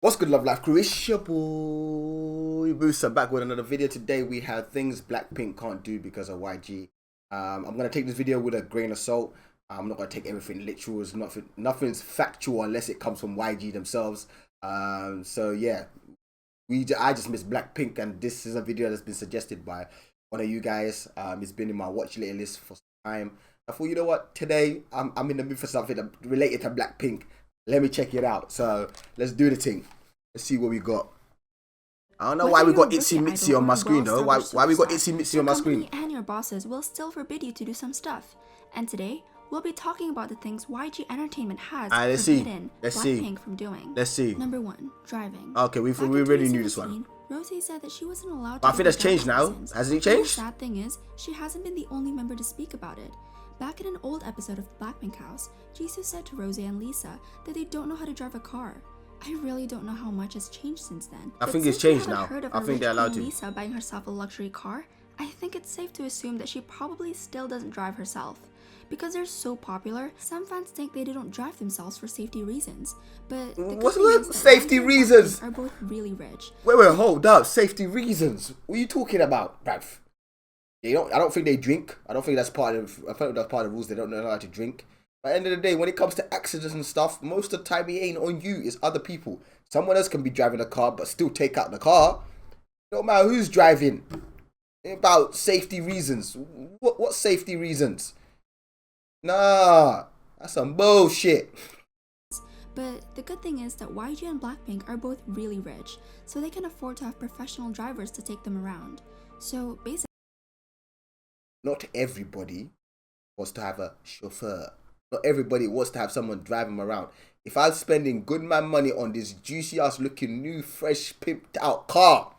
What's good, Love Life crew? It's your boy MUSA back with another video. Today we have things Blackpink can't do because of YG. I'm gonna take this video with a grain of salt. I'm not gonna take everything literal. It's nothing's factual unless it comes from YG themselves. So yeah, I just miss Blackpink, and this is a video that's been suggested by one of you guys. It's been in my watch later list for some time. I thought, you know what? Today I'm in the mood for something related to Blackpink. Let me check it out. So let's do the thing. Let's see what we got. I don't know why we got Itsy Mitsy on my screen though. Why we got Itsy Mitsy on my screen? Your company and your bosses will still forbid you to do some stuff. And today, we'll be talking about the things YG Entertainment has forbidden Blackpink from doing. Let's see. Number 1, driving. Okay, we already knew this one. Rosie said that she wasn't allowed to. I think that's changed now. Hasn't it changed? The sad thing is, she hasn't been the only member to speak about it. Back in an old episode of Blackpink House, Jisoo said to Rosie and Lisa that they don't know how to drive a car. I really don't know how much has changed since then. I think it's changed now. I think they're allowed to. Lisa buying herself a luxury car, I think it's safe to assume that she probably still doesn't drive herself. Because they're so popular, some fans think they don't drive themselves for safety reasons. But what's safety reasons? Are both really rich. Wait, hold up. Safety reasons? What are you talking about, bruv? I don't think they drink. I think that's part of the rules. They don't know how to drink. At the end of the day, when it comes to accidents and stuff, most of the time it ain't on you, it's other people. Someone else can be driving a car but still take out the car. No matter who's driving. About safety reasons. What safety reasons? Nah, that's some bullshit. But the good thing is that YG and Blackpink are both really rich, so they can afford to have professional drivers to take them around. So basically, not everybody wants to have a chauffeur. Not everybody wants to have someone drive them around. If I'm spending good man money on this juicy ass looking new fresh pimped out car,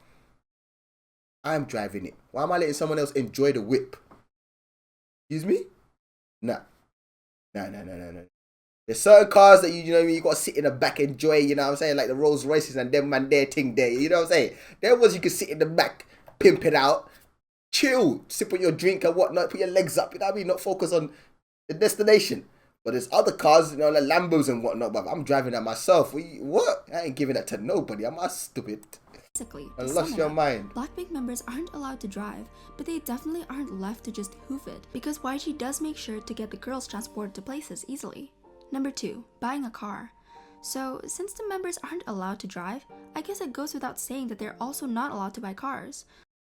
I'm driving it. Why am I letting someone else enjoy the whip? Excuse me? Nah. There's certain cars that you know what I mean, you gotta sit in the back enjoy, you know what I'm saying? Like the Rolls Royces and them man their thing there, you know what I'm saying? There was you can sit in the back, pimp it out, chill, sip on your drink and whatnot, put your legs up, you know what I mean? Not focus on the destination. But there's other cars, you know, like Lambos and whatnot, but I'm driving that myself. What? I ain't giving that to nobody. I'm not stupid. I lost your mind. Blackpink members aren't allowed to drive, but they definitely aren't left to just hoof it, because YG does make sure to get the girls transported to places easily. Number 2, buying a car. So, since the members aren't allowed to drive, I guess it goes without saying that they're also not allowed to buy cars.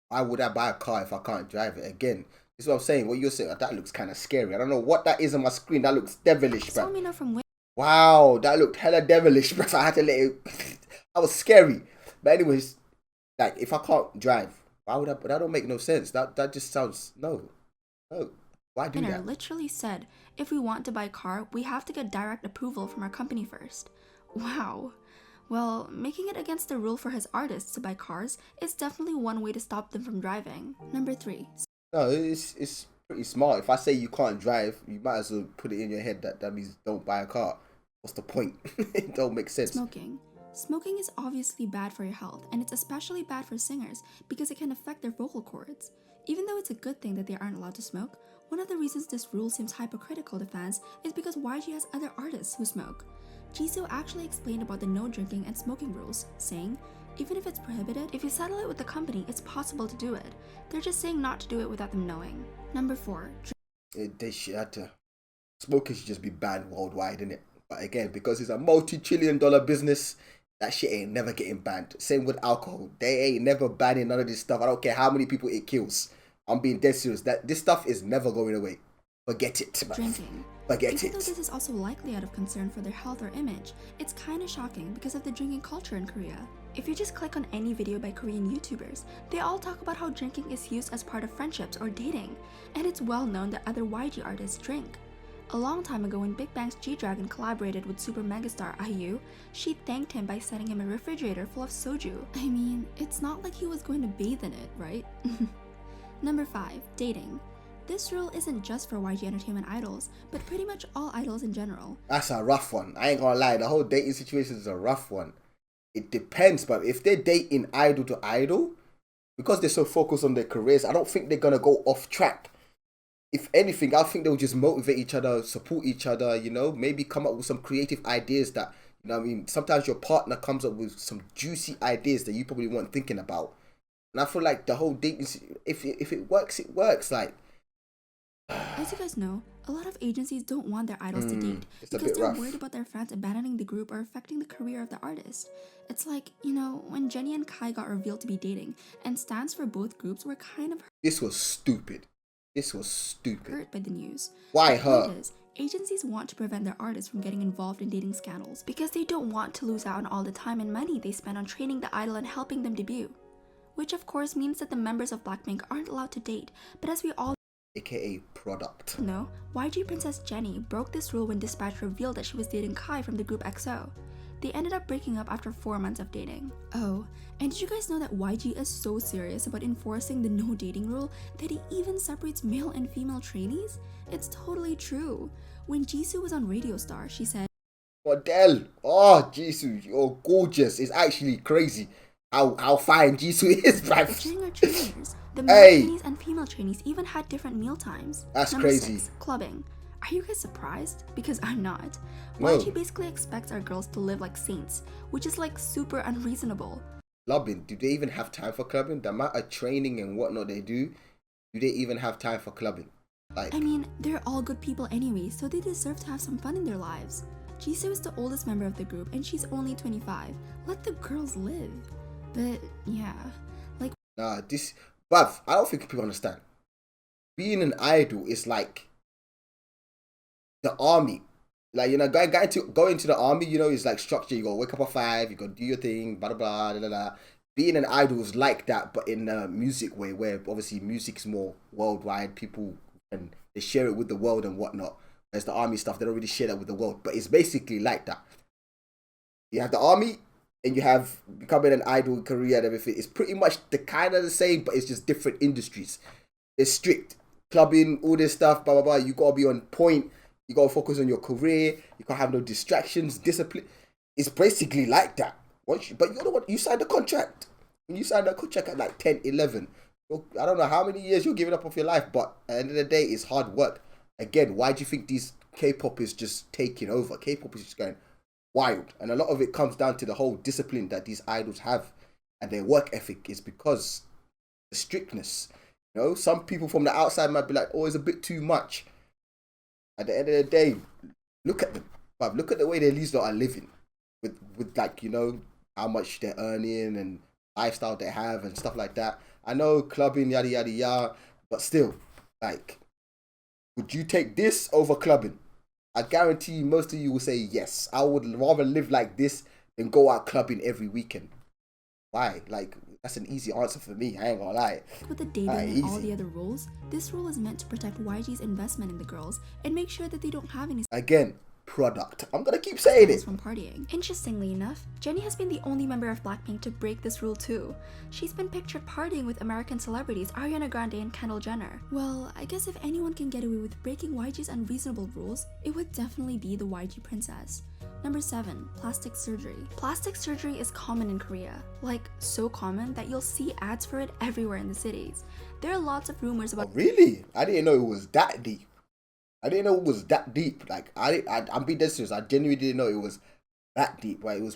Why would I buy a car if I can't drive it? Again, this is what I'm saying. What you're saying, that looks kind of scary. I don't know what that is on my screen. That looks devilish, bro. Let me know from wow, that looked hella devilish, bro. I had to let it. That was scary. But anyways, like if I can't drive, why would I? But that don't make no sense. That just sounds no. Why do that? Literally said, if we want to buy a car, we have to get direct approval from our company first. Wow. Well, making it against the rule for his artists to buy cars is definitely one way to stop them from driving. Number 3. No, it's pretty smart. If I say you can't drive, you might as well put it in your head that means don't buy a car. What's the point? It don't make sense. Smoking. Smoking is obviously bad for your health, and it's especially bad for singers because it can affect their vocal cords. Even though it's a good thing that they aren't allowed to smoke, one of the reasons this rule seems hypocritical to fans is because YG has other artists who smoke. Jisoo actually explained about the no drinking and smoking rules, saying, even if it's prohibited, if you settle it with the company, it's possible to do it. They're just saying not to do it without them knowing. Number 4. They should have to. Smoking should just be banned worldwide, innit? But again, because it's a multi-trillion-dollar business, that shit ain't never getting banned. Same with alcohol. They ain't never banning none of this stuff. I don't care how many people it kills. I'm being dead serious. This stuff is never going away. Forget it, man. Drinking. Even though this is also likely out of concern for their health or image, it's kinda shocking because of the drinking culture in Korea. If you just click on any video by Korean YouTubers, they all talk about how drinking is used as part of friendships or dating, and it's well known that other YG artists drink. A long time ago when Big Bang's G-Dragon collaborated with super megastar IU, she thanked him by sending him a refrigerator full of soju. I mean, it's not like he was going to bathe in it, right? Number 5, dating. This rule isn't just for YG Entertainment idols, but pretty much all idols in general. That's a rough one. I ain't gonna lie, the whole dating situation is a rough one. It depends, but if they're dating idol to idol, because they're so focused on their careers, I don't think they're gonna go off track. If anything, I think they'll just motivate each other, support each other, you know, maybe come up with some creative ideas that You know what I mean? Sometimes your partner comes up with some juicy ideas that you probably weren't thinking about. And I feel like the whole dating, if it works, it works. Like, As you guys know, a lot of agencies don't want their idols to date it's a because bit they're rough. worried about their fans abandoning the group or affecting the career of the artist. It's like, you know, when Jennie and Kai got revealed to be dating, and stans for both groups were kind of This was stupid. This was stupid. hurt by the news. Why The point her? is, agencies want to prevent their artists from getting involved in dating scandals because they don't want to lose out on all the time and money they spend on training the idol and helping them debut. Which of course means that the members of Blackpink aren't allowed to date, but as we all AKA product. know, YG Princess Jennie broke this rule when Dispatch revealed that she was dating Kai from the group EXO. They ended up breaking up after 4 months of dating. Oh, and did you guys know that YG is so serious about enforcing the no dating rule that he even separates male and female trainees? It's totally true. When Jisoo was on Radio Star, she said, Model. Oh, Jisoo, you're gorgeous. It's actually crazy how fine Jisoo is, bruv. during our trainers, the male Hey. trainees and female trainees even had different meal times. That's Number crazy. 6, clubbing. Are you guys surprised? Because I'm not. No. YG basically expects our girls to live like saints, which is like super unreasonable. Clubbing. Do they even have time for clubbing? The amount of training and whatnot they do they even have time for clubbing? Like, I mean, they're all good people anyway, so they deserve to have some fun in their lives. Jisoo is the oldest member of the group and she's only 25. Let the girls live. But yeah, like, nah, this, bruv, I don't think people understand. Being an idol is like the army. Like, you know, go into the army, you know, it's like structure. You gotta wake up at 5, you gotta do your thing, blah, blah, blah, blah, blah. Being an idol is like that, but in a music way, where obviously music is more worldwide. People, and they share it with the world and whatnot. Whereas the army stuff, they don't really share that with the world. But it's basically like that. You have the army, and you have becoming an idol career and everything. It's pretty much the kind of the same, but it's just different industries. It's strict. Clubbing, all this stuff, blah, blah, blah. You gotta be on point. You gotta focus on your career. You can't have no distractions, discipline. It's basically like that. But you're the one, you signed the contract. When you signed the contract at like 10, 11, I don't know how many years you're giving up of your life, but at the end of the day, it's hard work. Again, why do you think these K-pop is just taking over? K-pop is just going wild. And a lot of it comes down to the whole discipline that these idols have and their work ethic is because the strictness. You know, some people from the outside might be like, oh, it's a bit too much. At the end of the day, look at them. But look at the way these lot are living. With like, you know, how much they're earning and lifestyle they have and stuff like that. I know clubbing, yada, yada, yada. But still, like, would you take this over clubbing? I guarantee you most of you will say yes. I would rather live like this than go out clubbing every weekend. Why? Like, that's an easy answer for me. I ain't gonna lie. with the dating and all the other rules, this rule is meant to protect YG's investment in the girls and make sure that they don't have any Again, product. I'm gonna keep saying it. from partying. Interestingly enough, Jennie has been the only member of Blackpink to break this rule too. She's been pictured partying with American celebrities Ariana Grande and Kendall Jenner. Well, I guess if anyone can get away with breaking YG's unreasonable rules, it would definitely be the YG princess. Number 7, plastic surgery. Plastic surgery is common in Korea. Like, so common that you'll see ads for it everywhere in the cities. There are lots of rumors about Oh, really? I didn't know it was that deep. Like, I'm being dead serious. I genuinely didn't know it was that deep. Right? It was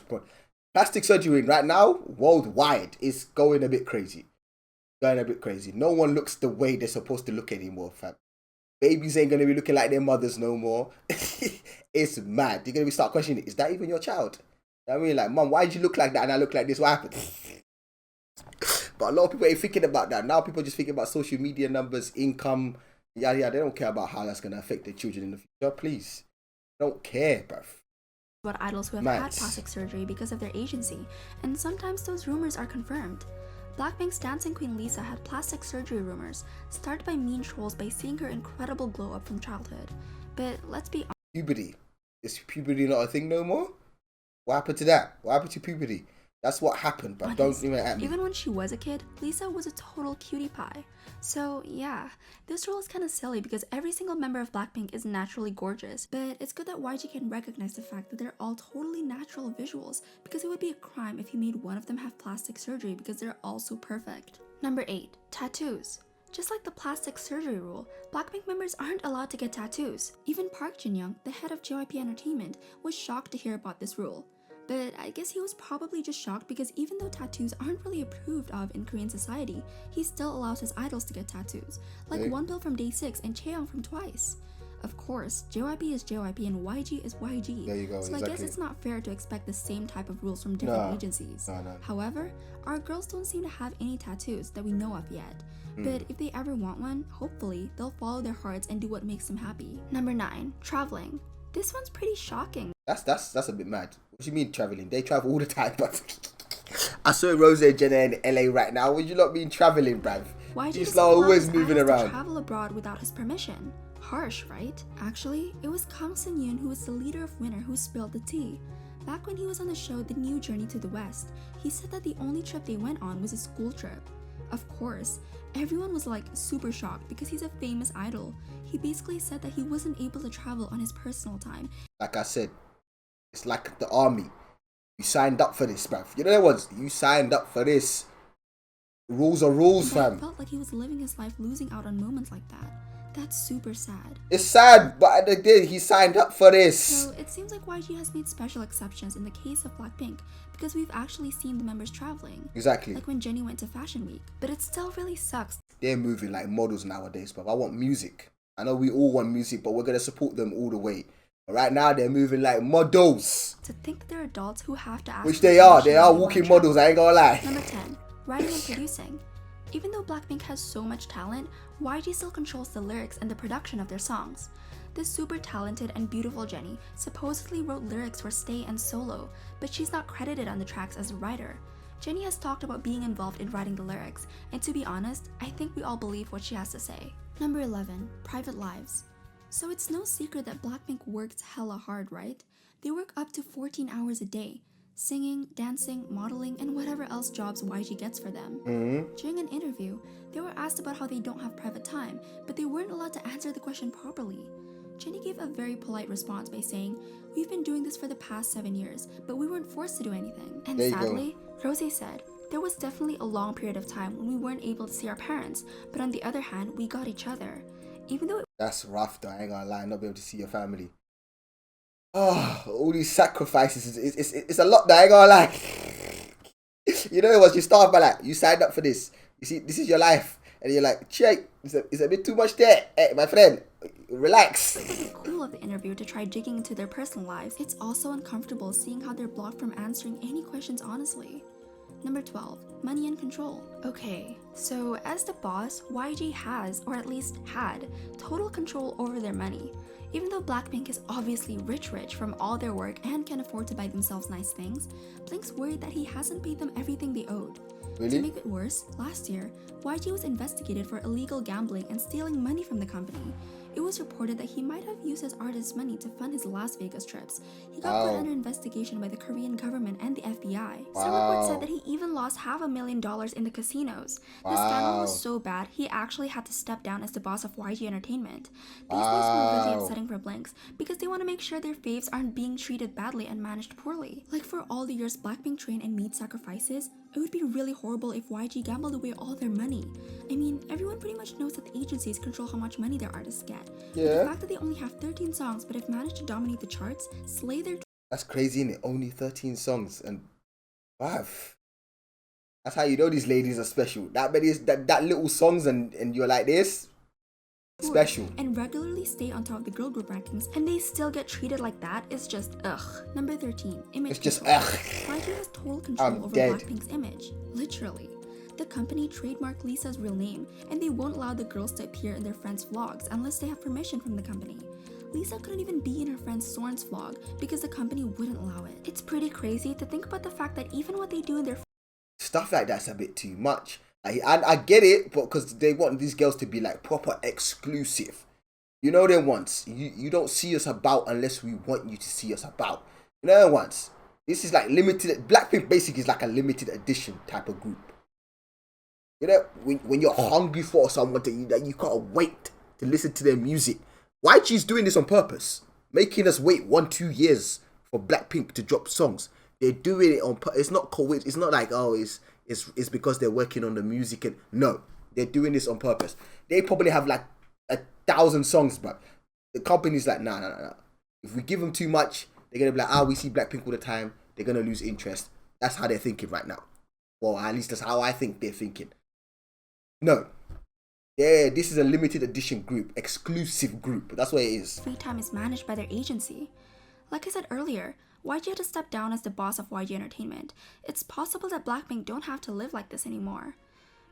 plastic surgery right now, worldwide, is going a bit crazy. No one looks the way they're supposed to look anymore, fam. Babies ain't gonna be looking like their mothers no more. It's mad. You're gonna be start questioning, is that even your child? You know what I mean, like, mum, why did you look like that and I look like this? What happened? But a lot of people ain't thinking about that. Now people just thinking about social media numbers, income, yeah. They don't care about how that's gonna affect their children in the future. Please, don't care, bruv. idols who have had plastic surgery because of their agency, and sometimes those rumors are confirmed. Blackpink's dancing queen Lisa had plastic surgery rumors, started by mean trolls by seeing her incredible glow up from childhood. But let's be honest. Puberty. Is puberty not a thing no more? What happened to that? What happened to puberty? That's what happened, but don't even at me. Even when she was a kid, Lisa was a total cutie pie. So yeah, this rule is kind of silly because every single member of Blackpink is naturally gorgeous, but it's good that YG can recognize the fact that they're all totally natural visuals, because it would be a crime if he made one of them have plastic surgery because they're all so perfect. Number 8, tattoos. Just like the plastic surgery rule, Blackpink members aren't allowed to get tattoos. Even Park Jin-young, the head of JYP Entertainment, was shocked to hear about this rule. But I guess he was probably just shocked because even though tattoos aren't really approved of in Korean society, he still allows his idols to get tattoos, like Wonpil from Day 6 and Chaeyoung from Twice. Of course, JYP is JYP and YG is YG. There you go, so exactly. I guess it's not fair to expect the same type of rules from different agencies. No. However, our girls don't seem to have any tattoos that we know of yet. But if they ever want one, hopefully they'll follow their hearts and do what makes them happy. Number 9, traveling. This one's pretty shocking. That's a bit mad. What do you mean traveling? They travel all the time, but I saw Rose and Jenna in LA right now. Would you not mean traveling, bruv? YG He's doesn't allow always his moving idols around. to travel abroad without his permission. Harsh, right? Actually, it was Kang Seung-yoon who was the leader of Winner who spilled the tea. Back when he was on the show The New Journey to the West, he said that the only trip they went on was a school trip. Of course, everyone was like super shocked because he's a famous idol. He basically said that he wasn't able to travel on his personal time. Like I said, it's like the army. You signed up for this, bruv. You know that ones? You signed up for this. Rules are rules, But fam. I felt like he was living his life losing out on moments like that. That's super sad. It's sad, but at the day, he signed up for this. So it seems like YG has made special exceptions in the case of Blackpink because we've actually seen the members traveling. Exactly. Like when Jennie went to Fashion Week. But it still really sucks. They're moving like models nowadays, bruv. I want music. I know we all want music, but we're going to support them all the way. But right now, they're moving like models. To think that they're adults who have to ask. Which they are. They are walking models, I ain't gonna lie. Number 10, writing and producing. Even though Blackpink has so much talent, YG still controls the lyrics and the production of their songs. This super talented and beautiful Jennie supposedly wrote lyrics for Stay and Solo, but she's not credited on the tracks as a writer. Jennie has talked about being involved in writing the lyrics, and to be honest, I think we all believe what she has to say. Number 11, private lives. So it's no secret that Blackpink works hella hard, right? They work up to 14 hours a day. Singing, dancing, modeling, and whatever else jobs YG gets for them. During an interview, they were asked about how they don't have private time, but they weren't allowed to answer the question properly. Jennie gave a very polite response by saying, "We've been doing this for the past 7 years, but we weren't forced to do anything." And sadly, Rosé said, "There was definitely a long period of time when we weren't able to see our parents, but on the other hand, we got each other." Even though That's rough though, I ain't gonna lie, not be able to see your family. Oh, all these sacrifices, it's a lot though, I ain't gonna lie. You know what, you start by like, you signed up for this. You see, this is your life. And you're like, check, it's a bit too much there. Hey, my friend, relax. it wasn't cool of the interview to try digging into their personal lives, it's also uncomfortable seeing how they're blocked from answering any questions honestly. Number 12, money and control. Okay, so as the boss, YG has, or at least had, total control over their money. Even though Blackpink is obviously rich from all their work and can afford to buy themselves nice things, Blink's worried that he hasn't paid them everything they owed. Really? To make it worse, last year, YG was investigated for illegal gambling and stealing money from the company. It was reported that he might have used his artist's money to fund his Las Vegas trips. He got put under investigation by the Korean government and the FBI. Some reports said that he even lost $500,000 in the casinos. The scandal was so bad, he actually had to step down as the boss of YG Entertainment. These boys were really upsetting for Blinks because they want to make sure their faves aren't being treated badly and managed poorly. Like for all the years Blackpink trained and made sacrifices, it would be really horrible if YG gambled away all their money. I mean, everyone pretty much knows that the agencies control how much money their artists get. Yeah. The fact that they only have 13 songs but have managed to dominate the charts, slay their... That's crazy, innit? Only 13 songs and wow. That's how you know these ladies are special. That little songs and you're like this? Special. And regularly stay on top of the girl group rankings, and they still get treated like that is just ugh. Number 13, image It's just control. ugh. YG has total control over dead. Blackpink's image. Literally. The company trademarked Lisa's real name, and they won't allow the girls to appear in their friends' vlogs unless they have permission from the company. Lisa couldn't even be in her friend Soren's vlog because the company wouldn't allow it. It's pretty crazy to think about the fact that even what they do in their Stuff like that's a bit too much. I get it, but because they want these girls to be like proper exclusive. You know them ones. You don't see us about unless we want you to see us about. You know them ones. This is like limited. Blackpink basically is like a limited edition type of group. You know, when you're hungry for someone that you can't wait to listen to their music. YG's doing this on purpose, making us wait 1-2 years for Blackpink to drop songs. They're doing it on purpose. It's not coincidence. It's not like it's because they're working on the music and no. they're doing this on purpose. They probably have like 1,000 songs, but the company's like, nah. If we give them too much, they're gonna be like, we see Blackpink all the time. They're gonna lose interest. That's how they're thinking right now. Well, at least that's how I think they're thinking. No. Yeah, this is a limited edition group, exclusive group. That's what it is. Free time is managed by their agency. Like I said earlier, YG had to step down as the boss of YG Entertainment. It's possible that Blackpink don't have to live like this anymore.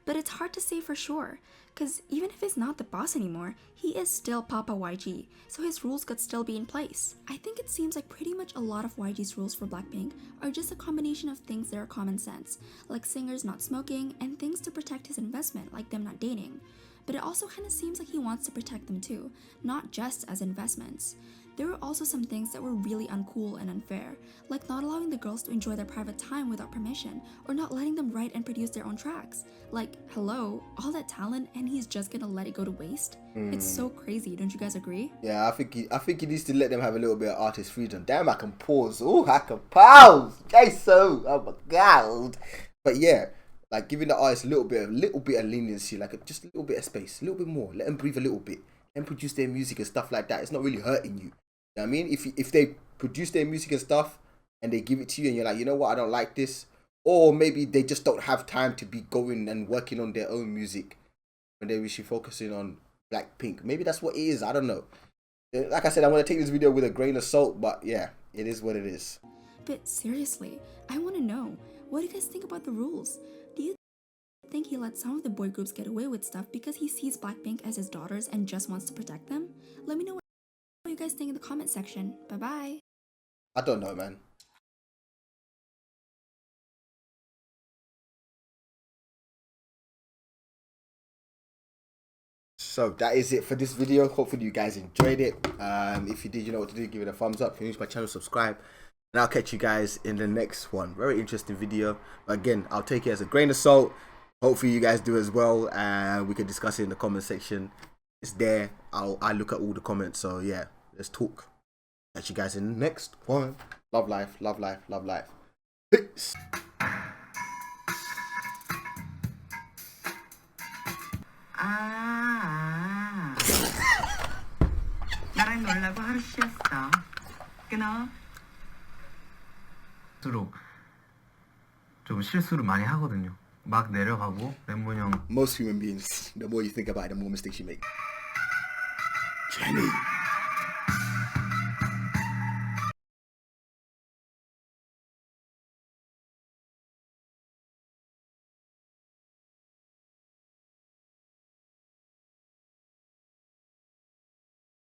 But it's hard to say for sure, because even if he's not the boss anymore, he is still Papa YG, so his rules could still be in place. I think it seems like pretty much a lot of YG's rules for Blackpink are just a combination of things that are common sense, like singers not smoking and things to protect his investment, like them not dating. But it also kind of seems like he wants to protect them too, not just as investments. There were also some things that were really uncool and unfair, like not allowing the girls to enjoy their private time without permission, or not letting them write and produce their own tracks. Like, hello, all that talent and he's just gonna let it go to waste? It's so crazy, don't you guys agree? Yeah, I think he needs to let them have a little bit of artist freedom. Damn, I can pause. Oh, I can pause. So, oh my god. But yeah, like giving the artist a little bit of leniency, like just a little bit of space, a little bit more. Let them breathe a little bit and produce their music and stuff like that. It's not really hurting you. You know what I mean? If they produce their music and stuff and they give it to you and you're like, you know what, I don't like this, or maybe they just don't have time to be going and working on their own music when they should focusing on Blackpink. Maybe that's what it is. I don't know. Like I said, I'm gonna take this video with a grain of salt, but yeah, it is what it is. But seriously, I want to know, what do you guys think about the rules? Do you think he let some of the boy groups get away with stuff because he sees Blackpink as his daughters and just wants to protect them? Let me know what you guys think in the comment section. Bye bye. I don't know, man. So that is it for this video. Hopefully you guys enjoyed it. If you did, you know what to do. Give it a thumbs up. If you're new to my channel, subscribe. And I'll catch you guys in the next one. Very interesting video. But again, I'll take it as a grain of salt. Hopefully you guys do as well. And we can discuss it in the comment section. It's there. I look at all the comments. So yeah, let's talk. Catch you guys in the next one. Love life, love life, love life. Peace. 나랑 놀라고 하루 쉬었어. 끊어. 스스로 좀 실수를 많이 하거든요. 막 내려가고 멤버 형. Most human beings, the more you think about it, the more mistakes you make. Jenny.